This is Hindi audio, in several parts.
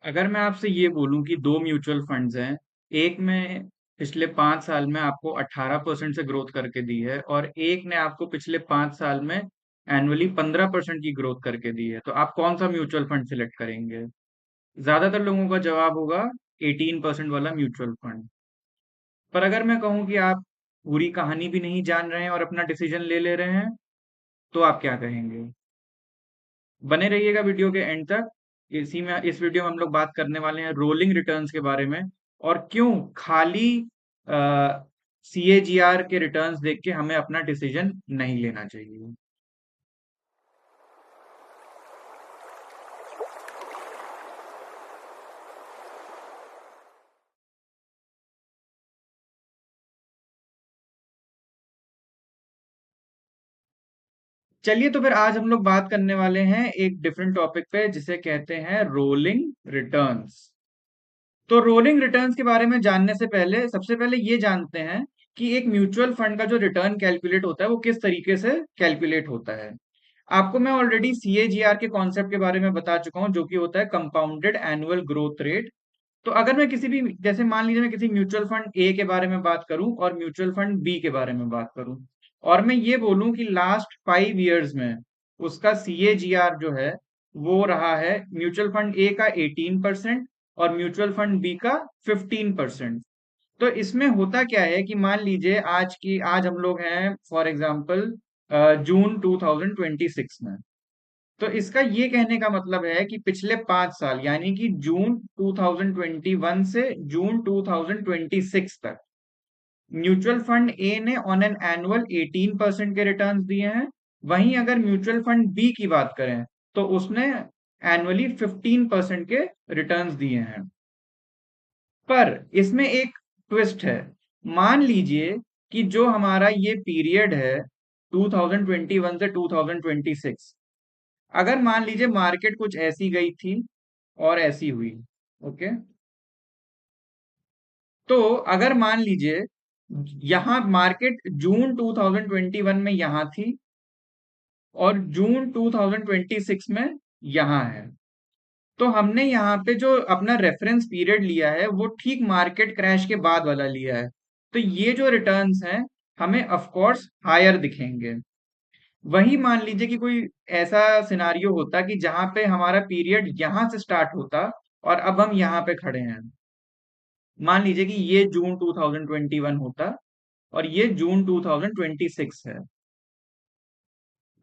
अगर मैं आपसे ये बोलूं कि दो म्यूचुअल फंड्स हैं, एक में पिछले 5 साल में आपको 18% से ग्रोथ करके दी है और एक ने आपको पिछले 5 साल में एनुअली 15% की ग्रोथ करके दी है, तो आप कौन सा म्यूचुअल फंड सिलेक्ट करेंगे? ज्यादातर लोगों का जवाब होगा 18% वाला म्यूचुअल फंड। पर अगर मैं कहूं कि आप पूरी कहानी भी नहीं जान रहे हैं और अपना डिसीजन ले ले रहे हैं, तो आप क्या कहेंगे? बने रहिएगा वीडियो के एंड तक। इस वीडियो में हम लोग बात करने वाले हैं रोलिंग रिटर्न्स के बारे में और क्यों खाली सीएजीआर के रिटर्न्स देख के हमें अपना डिसीजन नहीं लेना चाहिए। चलिए, तो फिर आज हम लोग बात करने वाले हैं एक डिफरेंट टॉपिक पे जिसे कहते हैं रोलिंग रिटर्न्स। तो रोलिंग रिटर्न्स के बारे में जानने से पहले सबसे पहले ये जानते हैं कि एक म्यूचुअल फंड का जो रिटर्न कैलकुलेट होता है वो किस तरीके से कैलकुलेट होता है। आपको मैं ऑलरेडी सीएजीआर के कॉन्सेप्ट के बारे में बता चुका हूं, जो कि होता है कंपाउंडेड एनुअल ग्रोथ रेट। तो अगर मैं किसी भी, जैसे मान लीजिए मैं किसी म्यूचुअल फंड ए के बारे में बात करूं और म्यूचुअल फंड बी के बारे में बात करूं और मैं ये बोलूं कि लास्ट 5 इयर्स में उसका सीएजीआर जो है वो रहा है म्यूचुअल फंड ए का 18% और म्यूचुअल फंड बी का 15%। तो इसमें होता क्या है कि मान लीजिए आज हम लोग हैं फॉर एग्जांपल जून 2026 में। तो इसका ये कहने का मतलब है कि पिछले 5 साल यानी कि जून 2021 से जून 2026 तक म्यूचुअल फंड ए ने ऑन एन एनुअल 18% के रिटर्न्स दिए हैं। वहीं अगर म्यूचुअल फंड बी की बात करें तो उसने एनुअली 15% के रिटर्न्स दिए हैं। पर इसमें एक ट्विस्ट है। मान लीजिए कि जो हमारा ये पीरियड है 2021 से 2026, अगर मान लीजिए मार्केट कुछ ऐसी गई थी और ऐसी हुई, ओके, तो अगर मान लीजिए यहां मार्केट जून 2021 में यहां थी और जून 2026 में यहां है, तो हमने यहाँ पे जो अपना रेफरेंस पीरियड लिया है वो ठीक मार्केट क्रैश के बाद वाला लिया है। तो ये जो रिटर्न्स हैं हमें ऑफ कोर्स हायर दिखेंगे। वही मान लीजिए कि कोई ऐसा सिनारियो होता कि जहां पे हमारा पीरियड यहां से स्टार्ट होता और अब हम यहाँ पे खड़े हैं। मान लीजिए कि ये जून 2021 होता और ये जून 2026 है।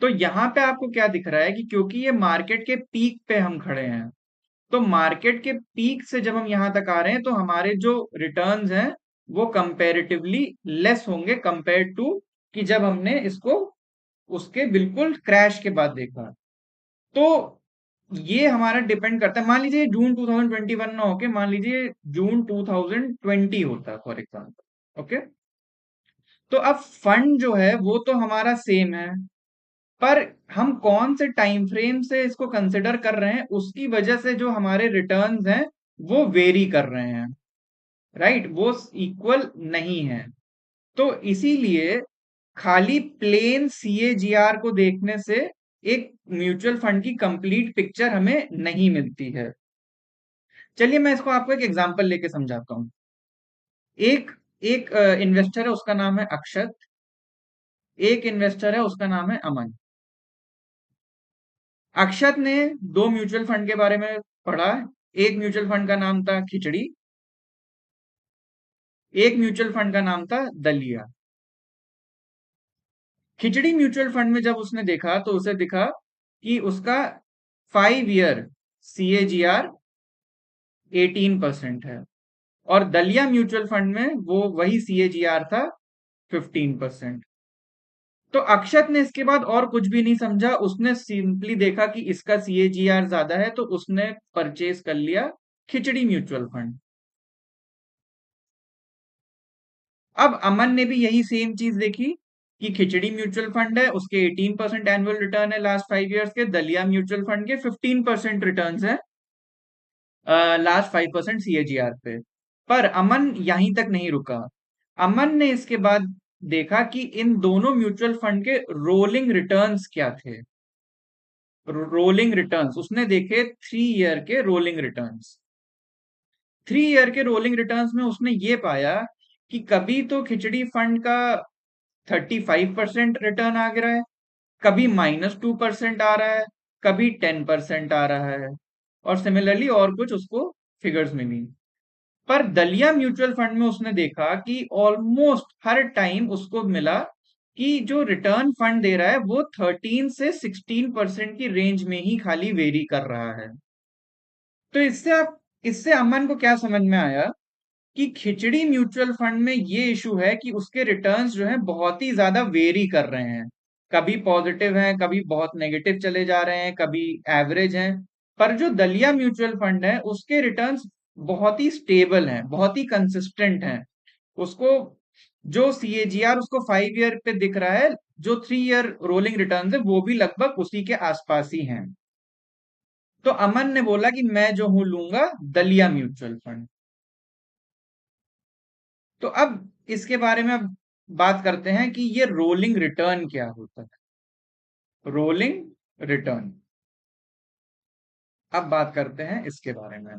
तो यहाँ पे आपको क्या दिख रहा है कि क्योंकि ये मार्केट के पीक पे हम खड़े हैं, तो मार्केट के पीक से जब हम यहां तक आ रहे हैं तो हमारे जो रिटर्न्स हैं वो कंपैरेटिवली लेस होंगे कंपेयर टू कि जब हमने इसको उसके बिल्कुल क्रैश के बाद देखा। तो ये हमारा डिपेंड करता है। मान लीजिए जून 2021 ना होके मान लीजिए जून 2020 होता फॉर एग्जांपल, ओके। तो अब फंड जो है वो तो हमारा सेम है, पर हम कौन से टाइम फ्रेम से इसको कंसिडर कर रहे हैं उसकी वजह से जो हमारे रिटर्न्स हैं वो वेरी कर रहे हैं, राइट, वो इक्वल नहीं है। तो इसीलिए खाली प्लेन सीएजीआर को देखने से एक म्यूचुअल फंड की कंप्लीट पिक्चर हमें नहीं मिलती है। चलिए मैं इसको आपको एक एग्जांपल लेके समझाता हूँ। एक एक इन्वेस्टर है, उसका नाम है अक्षत। एक इन्वेस्टर है, उसका नाम है अमन। अक्षत ने दो म्यूचुअल फंड के बारे में पढ़ा। एक म्यूचुअल फंड का नाम था खिचड़ी, एक म्यूचुअल फंड का नाम था दलिया। खिचड़ी म्यूचुअल फंड में जब उसने देखा तो उसे दिखा कि उसका 5 ईयर सीएजीआर 18% है और दलिया म्यूचुअल फंड में वो वही सीएजीआर था 15%। तो अक्षत ने इसके बाद और कुछ भी नहीं समझा, उसने सिंपली देखा कि इसका सीएजीआर ज्यादा है तो उसने परचेज कर लिया खिचड़ी म्यूचुअल फंड। अब अमन ने भी यही सेम चीज देखी कि खिचड़ी म्यूचुअल फंड है, उसके 18% एनुअल रिटर्न है लास्ट 5 इयर्स के। दलिया म्यूचुअल फंड के 15% रिटर्न है लास्ट 5% सीएजीआर पे। पर अमन यहीं तक नहीं रुका। अमन ने इसके बाद देखा कि इन दोनों म्यूचुअल फंड के रोलिंग रिटर्न्स क्या थे। रोलिंग रिटर्न्स उसने देखे 3 ईयर के रोलिंग रिटर्न्स। 3 ईयर के रोलिंग रिटर्न्स में उसने ये पाया कि कभी तो खिचड़ी फंड का 35% रिटर्न आ रहा है, कभी -2% आ रहा है, कभी 10% आ रहा है, और सिमिलरली और कुछ उसको फिगर्स मिली। पर दलिया म्यूचुअल फंड में उसने देखा कि ऑलमोस्ट हर टाइम उसको मिला कि जो रिटर्न फंड दे रहा है वो 13 से 16% की रेंज में ही खाली वेरी कर रहा है। तो इससे अमन को क्या समझ में आया कि खिचड़ी म्यूचुअल फंड में ये इशू है कि उसके रिटर्न्स जो हैं बहुत ही ज्यादा वेरी कर रहे हैं। कभी पॉजिटिव हैं, कभी बहुत नेगेटिव चले जा रहे हैं, कभी एवरेज हैं। पर जो दलिया म्यूचुअल फंड है उसके रिटर्न्स बहुत ही स्टेबल हैं, बहुत ही कंसिस्टेंट हैं। उसको जो सीएजीआर उसको 5 ईयर पे दिख रहा है, जो 3 ईयर रोलिंग रिटर्न्स है वो भी लगभग उसी के आसपास ही हैं। तो अमन ने बोला कि मैं जो हूं लूंगा दलिया म्यूचुअल फंड। तो अब इसके बारे में अब बात करते हैं कि ये रोलिंग रिटर्न क्या होता है। रोलिंग रिटर्न, अब बात करते हैं इसके बारे में।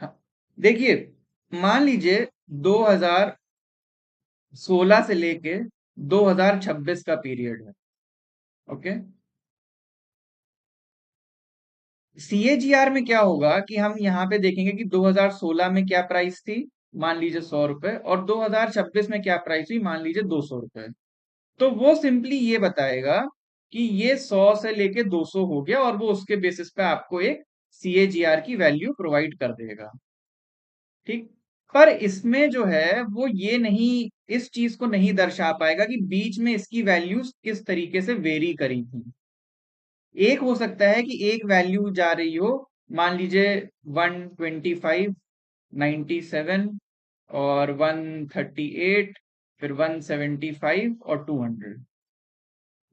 हाँ, देखिए, मान लीजिए 2016 से लेके 2026 का पीरियड है। ओके, सीएजीआर में क्या होगा कि हम यहाँ पे देखेंगे कि 2016 में क्या प्राइस थी, मान लीजिए 100 रुपए, और 2026 में क्या प्राइस हुई, मान लीजिए 200 रुपए। तो वो सिंपली ये बताएगा कि ये 100 से लेके 200 हो गया, और वो उसके बेसिस पे आपको एक सीएजीआर की वैल्यू प्रोवाइड कर देगा। ठीक। पर इसमें जो है वो ये नहीं, इस चीज को नहीं दर्शा पाएगा कि बीच में इसकी वैल्यूज किस तरीके से वेरी करी थी। एक हो सकता है कि एक वैल्यू जा रही हो, मान लीजिए 125, 97, और 138, फिर 175 और 200।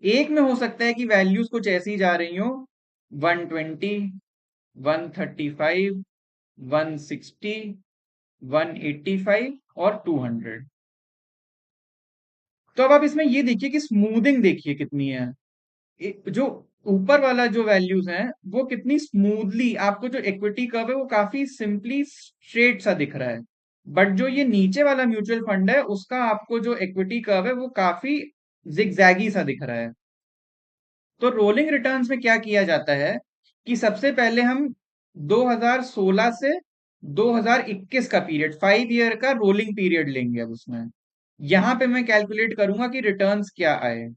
एक में हो सकता है कि वैल्यूज कुछ ऐसी जा रही हो, 120, 135, 160, 185 और 200। तो अब आप इसमें ये देखिए कि स्मूथिंग देखिए कितनी है। जो ऊपर वाला जो वैल्यूज हैं वो कितनी स्मूथली, आपको जो इक्विटी कर्व है वो काफी सिंपली स्ट्रेट सा दिख रहा है। बट जो ये नीचे वाला म्यूचुअल फंड है उसका आपको जो इक्विटी कर्व है वो काफी जिगजैगी सा दिख रहा है। तो रोलिंग रिटर्न्स में क्या किया जाता है कि सबसे पहले हम 2016 से 2021 का पीरियड, 5 ईयर का रोलिंग पीरियड लेंगे। अब उसमें यहां पे मैं कैलकुलेट करूंगा कि रिटर्न्स क्या आए।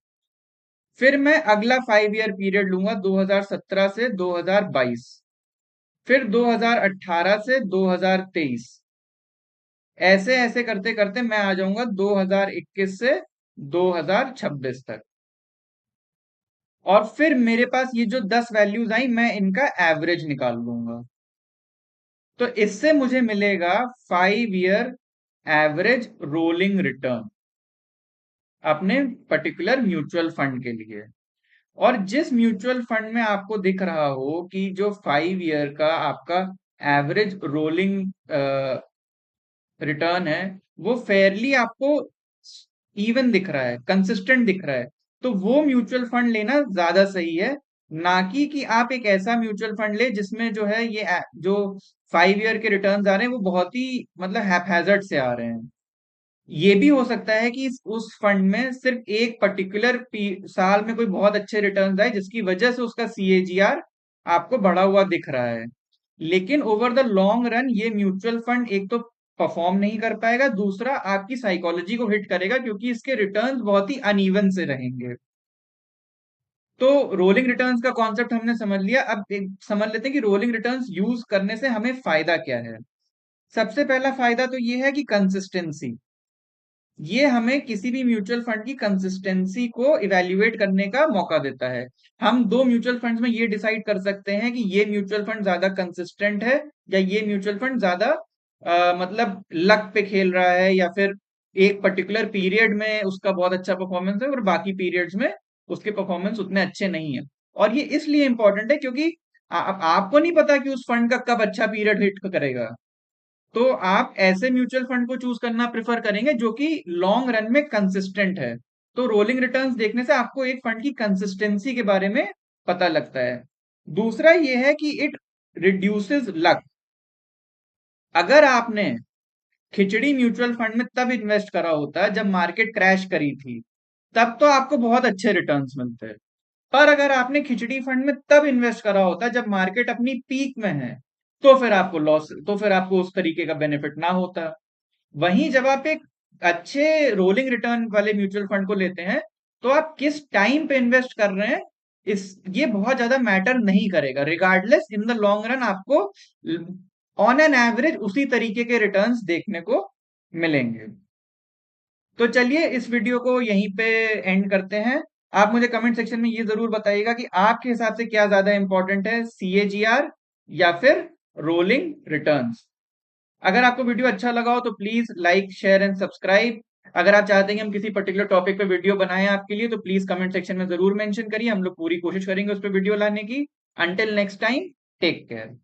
फिर मैं अगला 5 ईयर पीरियड लूंगा 2017 से 2022, फिर 2018 से 2023, ऐसे ऐसे करते करते मैं आ जाऊंगा 2021 से 2026 तक। और फिर मेरे पास ये जो 10 वैल्यूज आई मैं इनका एवरेज निकाल लूंगा। तो इससे मुझे मिलेगा 5 ईयर एवरेज रोलिंग रिटर्न अपने पर्टिकुलर म्यूचुअल फंड के लिए। और जिस म्यूचुअल फंड में आपको दिख रहा हो कि जो 5 ईयर का आपका एवरेज रोलिंग रिटर्न है वो फेयरली आपको इवन दिख रहा है, कंसिस्टेंट दिख रहा है, तो वो म्यूचुअल फंड लेना ज्यादा सही है। ना कि आप एक ऐसा म्यूचुअल फंड ले जिसमें जो है ये जो 5 ईयर के रिटर्न्स आ रहे हैं वो बहुत ही मतलब हैप्पैज़र्ड से आ रहे हैं। ये भी हो सकता है कि उस फंड में सिर्फ एक पर्टिकुलर साल में कोई बहुत अच्छे रिटर्न्स आए जिसकी वजह से उसका सीएजीआर आपको बढ़ा हुआ दिख रहा है। लेकिन ओवर द लॉन्ग रन ये म्यूचुअल फंड एक तो परफॉर्म नहीं कर पाएगा, दूसरा आपकी साइकोलॉजी को हिट करेगा क्योंकि इसके रिटर्न्स बहुत ही अनइवन से रहेंगे। तो रोलिंग रिटर्न्स का कॉन्सेप्ट हमने समझ लिया। अब समझ लेते हैं कि रोलिंग रिटर्न्स यूज करने से हमें फायदा क्या है। सबसे पहला फायदा तो ये है कि कंसिस्टेंसी। ये हमें किसी भी म्यूचुअल फंड की कंसिस्टेंसी को इवैल्यूएट करने का मौका देता है। हम दो म्यूचुअल फंड्स में ये डिसाइड कर सकते हैं कि ये म्यूचुअल फंड ज्यादा कंसिस्टेंट है या ये म्यूचुअल फंड ज्यादा मतलब लक पे खेल रहा है, या फिर एक पर्टिकुलर पीरियड में उसका बहुत अच्छा परफॉर्मेंस है और बाकी पीरियड्स में उसके परफॉर्मेंस उतने अच्छे नहीं है। और ये इसलिए इंपॉर्टेंट है क्योंकि आपको नहीं पता कि उस फंड का कब अच्छा पीरियड हिट करेगा। तो आप ऐसे म्यूचुअल फंड को चूज करना प्रेफर करेंगे जो कि लॉन्ग रन में कंसिस्टेंट है। तो रोलिंग रिटर्न्स देखने से आपको एक फंड की कंसिस्टेंसी के बारे में पता लगता है। दूसरा ये है कि इट रिड्यूसेस लक। अगर आपने खिचड़ी म्यूचुअल फंड में तब इन्वेस्ट करा होता जब मार्केट क्रैश करी थी, तब तो आपको बहुत अच्छे रिटर्न्स मिलते। पर अगर आपने खिचड़ी फंड में तब इन्वेस्ट करा होता जब मार्केट अपनी पीक में है, तो फिर आपको उस तरीके का बेनिफिट ना होता। वहीं जब आप एक अच्छे रोलिंग रिटर्न वाले म्यूचुअल फंड को लेते हैं, तो आप किस टाइम पे इन्वेस्ट कर रहे हैं, इस ये बहुत ज्यादा मैटर नहीं करेगा। Regardless, in the long run आपको ऑन एन एवरेज उसी तरीके के रिटर्न्स देखने को मिलेंगे। तो चलिए इस वीडियो को यहीं पे एंड करते हैं। आप मुझे कमेंट सेक्शन में ये जरूर बताइएगा कि आपके हिसाब से क्या ज्यादा इंपॉर्टेंट है, सीएजीआर या फिर रोलिंग रिटर्न्स। अगर आपको वीडियो अच्छा लगा हो तो please like share and subscribe. अगर आप चाहते हैं कि हम किसी पर्टिकुलर टॉपिक पे वीडियो बनाएं आपके लिए, तो प्लीज कमेंट सेक्शन में जरूर मेंशन करिए। हम लोग पूरी कोशिश करेंगे उस पर वीडियो लाने की। Until next time, take care.